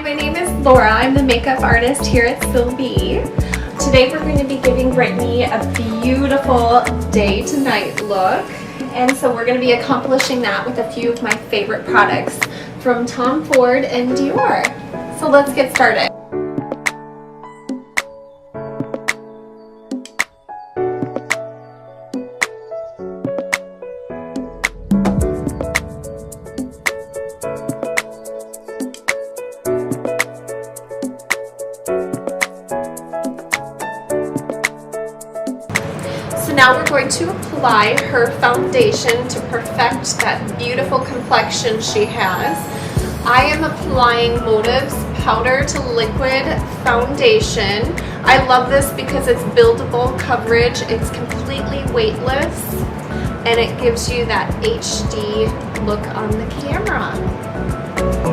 Hi, my name is Laura. I'm the makeup artist here at Silvie. Today we're going to be giving Brittany a beautiful day to night look. And so we're going to be accomplishing that with a few of my favorite products from Tom Ford and Dior. So let's get started. So now we're going to apply her foundation to perfect that beautiful complexion she has. I am applying Motive's powder to liquid foundation. I love this because it's buildable coverage, it's completely weightless, and it gives you that HD look on the camera.